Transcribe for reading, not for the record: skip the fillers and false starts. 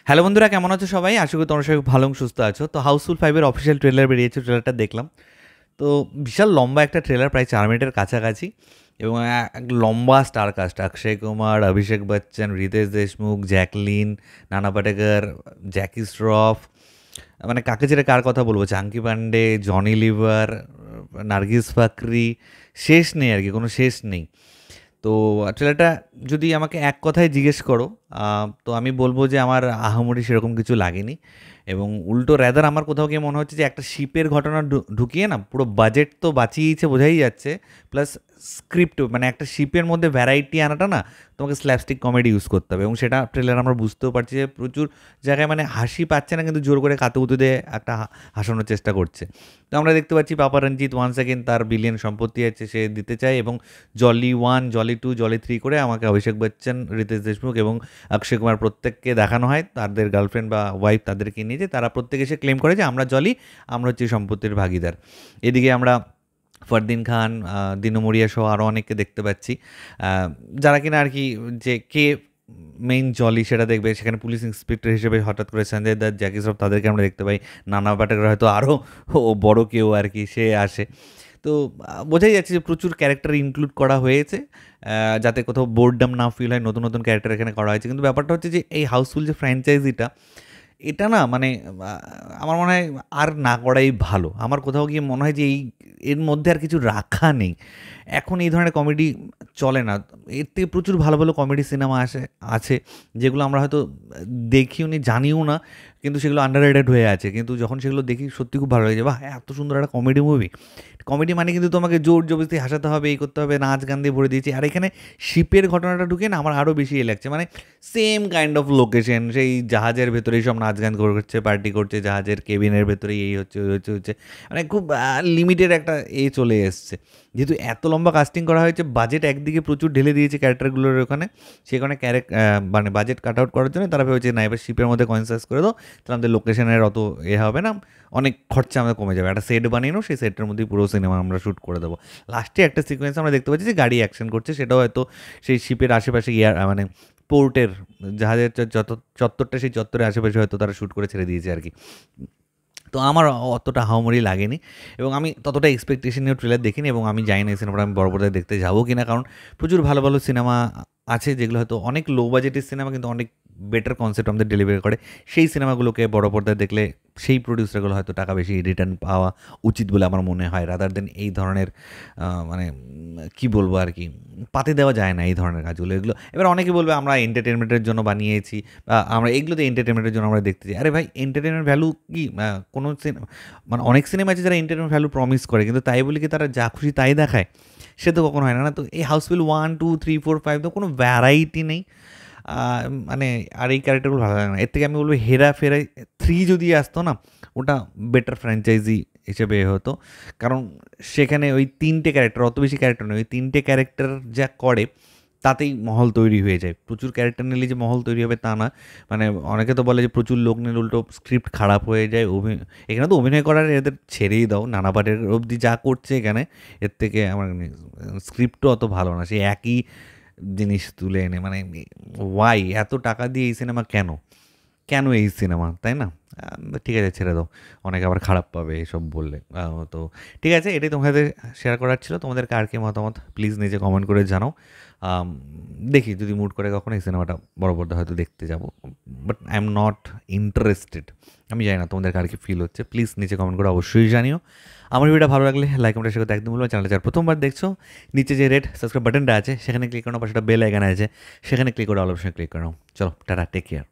Hello বন্ধুরা, কেমন আছো সবাই? আশা করি তোমরা সবাই ভালো এবং সুস্থ আছো। তো হাউসফুল 5 এর অফিসিয়াল ট্রেলার বেরিয়েছে, ট্রেলারটা দেখলাম। তো বিশাল লম্বা একটা ট্রেলার, প্রায় 4 মিনিটের কাছাকাছি, এবং এক লম্বা star caste: Akshay Kumar, Abhishek Bachchan, Ritesh Deshmukh, Jacqueline, নানা পাটেকর, জ্যাকি শ্রফ, মানে কাকে ছেড়ে কার কথা বলবো, চাঙ্কি পান্ডে, জনি লিভার, নার্গিস ফাকরি, শেষ নেই আর কি, কোনো শেষ নেই। তো ট্রেলারটা যদি আমাকে এক কথায় জিজ্ঞেস করো, তো আমি বলবো যে আমার আহামরি সেরকম কিছু লাগেনি, এবং উল্টো র্যাদার আমার কোথাও গিয়ে মনে হচ্ছে যে একটা শিপের ঘটনা ঢুকিয়ে না পুরো বাজেট তো বাঁচিয়েছে বোঝাই যাচ্ছে, প্লাস স্ক্রিপ্ট, মানে একটা শিপের মধ্যে ভ্যারাইটি আনাটা না, তোমাকে স্ল্যাপস্টিক কমেডি ইউজ করতে হবে, এবং সেটা ট্রেলার আমরা বুঝতেও পারছি যে প্রচুর জায়গায় মানে হাসি পাচ্ছে না, কিন্তু জোর করে কাতুকুতু দিয়ে একটা হাসানোর চেষ্টা করছে। তো আমরা দেখতে পাচ্ছি পাপা রঞ্জিত ওয়ান সেকেন্ড তার বিলিয়ন সম্পত্তি আছে, সে দিতে চায়, এবং জলি 1, জলি 2, জলি 3 করে আমাকে অভিষেক বচ্চন, রিতেশ দেশমুখ এবং অক্ষয় কুমার প্রত্যেককে দেখানো হয় তাদের গার্লফ্রেন্ড বা ওয়াইফ তাদেরকে নিয়ে, যে তারা প্রত্যেকে এসে ক্লেম করে যে আমরা জলি, আমরা হচ্ছে সম্পত্তির ভাগিদার। এদিকে আমরা ফরদিন খান, দিনু মরিয়া সহ আরও অনেককে দেখতে পাচ্ছি, যারা কিনা আর কি যে কে মেইন জলি সেটা দেখবে। সেখানে পুলিশ ইন্সপেক্টর হিসেবে হঠাৎ করে সঞ্জয় দত্ত, জ্যাকি শ্রফ তাদেরকে আমরা দেখতে পাই। নানা পাটেকর হয়তো আরও বড় কেউ আর কি, সে আসে। তো বোঝাই যাচ্ছে যে প্রচুর ক্যারেক্টার ইনক্লুড করা হয়েছে, যাতে কোথাও বোর্ডডাম না ফিল হয়, নতুন নতুন ক্যারেক্টার এখানে করা হয়েছে। কিন্তু ব্যাপারটা হচ্ছে যে এই হাউসফুল যে ফ্র্যাঞ্চাইজিটা, এটা না মানে আমার মনে হয় আর না করাই ভালো। আমার কোথাও গিয়ে মনে হয় যে এর মধ্যে আর কিছু রাখা নেই। এখন এই ধরনের কমেডি চলে না। এর থেকে প্রচুর ভালো ভালো কমেডি সিনেমা আছে, যেগুলো আমরা হয়তো দেখিও নি, জানিও না, কিন্তু সেগুলো আন্ডাররেটেড হয়ে আছে। কিন্তু যখন সেগুলো দেখি সত্যি খুব ভালো লাগে, বাহ এত সুন্দর একটা কমেডি মুভি। কমেডি মানে কিন্তু তোমাকে জোর জবরদস্তি হাসাতে হবে, এই করতে হবে, নাচ গান দিয়ে ভরে দিয়েছি। আর এখানে শিপের ঘটনাটা ঢুকে না আমার আরও বেশি লাগছে, মানে সেম কাইন্ড অফ লোকেশন, সেই জাহাজের ভেতরেই সব নাচ গান করছে, পার্টি করছে, জাহাজের কেবিনের ভেতরেই এই হচ্ছে ওই হচ্ছে, মানে খুব লিমিটেড একটা চলে এসছে। যেহেতু এত লম্বা কাস্টিং করা হয়েছে, বাজেট একদিকে প্রচুর ঢেলে দিয়েছে ক্যারেক্টারগুলোর ওখানে, সেখানে মানে বাজেট কাট আউট করার জন্য তারা ভেবেছে না এবার শিপের মধ্যে কনসাস করে দাও, তাহলে আমাদের লোকেশনের অত হবে না, অনেক খরচা আমাদের কমে যাবে, একটা সেট বানিয়ে নাও, সেই সেটের মধ্যেই পুরো সিনেমা আমরা শ্যুট করে দেবো। লাস্টে একটা সিকোয়েন্স আমরা দেখতে পাচ্ছি যে গাড়ি অ্যাকশন করছে, সেটাও হয়তো সেই শিপের আশেপাশে মানে পোর্টের, জাহাজের চত্বরটা, সেই চত্বরের আশেপাশে হয়তো তারা শ্যুট করে ছেড়ে দিয়েছে আর কি। তো আমার অতটা হাউমারি লাগেনি, এবং আমি ততটা এক্সপেকটেশন নিয়েও ট্রেলার দেখিনি, এবং আমি জানি না এই সিনেমাটা আমি বড় পর্দায় দেখতে যাবো কিনা, কারণ প্রচুর ভালো ভালো সিনেমা আছে যেগুলো হয়তো অনেক লো বাজেটের সিনেমা, কিন্তু অনেক বেটার কনসেপ্ট আমাদের ডেলিভারি করে। সেই সিনেমাগুলোকে বড় পর্দায় দেখলে সেই প্রডিউসারগুলো হয়তো টাকা বেশি রিটার্ন পাওয়া উচিত বলে আমার মনে হয়, রাদার দেন এই ধরনের মানে কি বলবো আর কি, পাতে দেওয়া যায় না এই ধরনের কাজগুলো। এগুলো এবার অনেকে বলবে আমরা এন্টারটেনমেন্টের জন্য বানিয়েছি, বা আমরা এগুলোতে এন্টারটেনমেন্টের জন্য আমরা দেখতে চাই। আরে ভাই, এন্টারটেনমেন্ট ভ্যালু কি কোনো সিনেমা, মানে অনেক সিনেমা আছে যারা এন্টারটেনমেন্ট ভ্যালু প্রমিস করে, কিন্তু তাই বলে কি তারা যা খুশি তাই দেখায়? সে তো কখনো হয় না। না তো এই হাউসফুল 1, 2, 3, 4, 5 তো কোনো ভ্যারাইটি নেই, মানে আর এই ক্যারেক্টারগুলো ভালো লাগে না। এর থেকে আমি বলবো হেরা ফেরা 3 যদি আসতো না, ওটা বেটার ফ্র্যাঞ্চাইজি হিসেবে হতো, কারণ সেখানে ওই 3টে ক্যারেক্টার, অত বেশি ক্যারেক্টার নয়, ওই 3টে ক্যারেক্টার যা করে তাতেই মহল তৈরি হয়ে যায়। প্রচুর ক্যারেক্টার নিলে যে মহল তৈরি হবে তা না, মানে অনেকে তো বলে যে প্রচুর লোক নিলে উল্টো স্ক্রিপ্ট খারাপ হয়ে যায়। এখানে তো অভিনয় করার এদের ছেড়েই দাও, নানা পাটের অবধি যা করছে এখানে, এর থেকে আমার স্ক্রিপ্টও অত ভালো না, সেই একই জিনিস তুলে এনে, মানে ওয়াই এত টাকা দিয়ে এই সিনেমা কেন, কেন এই সিনেমা, তাই না? ঠিক আছে, ছেড়ে দাও, অনেকে আবার খারাপ পাবে এসব বললে। তো ঠিক আছে, এটাই তোমাদের শেয়ার করার ছিল। তোমাদের কার কি মতামত প্লিজ নিজে কমেন্ট করে জানাও। দেখি যদি মুড করে কখনো এই সিনেমাটা বড় পর্দা হয়তো দেখতে যাব, but I am not interested. আমি জানি না তোমাদের কার কি ফিল হচ্ছে, প্লিজ নিচে কমেন্ট করে অবশ্যই জানিও। আমার ভিডিওটা ভালো লাগলে লাইক কমেন্ট শেয়ার করতে একদম বলবো। চ্যানেলটা যারা প্রথমবার দেখছো, নিচে যে রেড সাবস্ক্রাইব বাটনটা আছে সেখানে ক্লিক করো, পাশে একটা বেল আইকন আছে সেখানে ক্লিক করে অল অপশনে ক্লিক করো। চলো টাটা, টেক কেয়ার।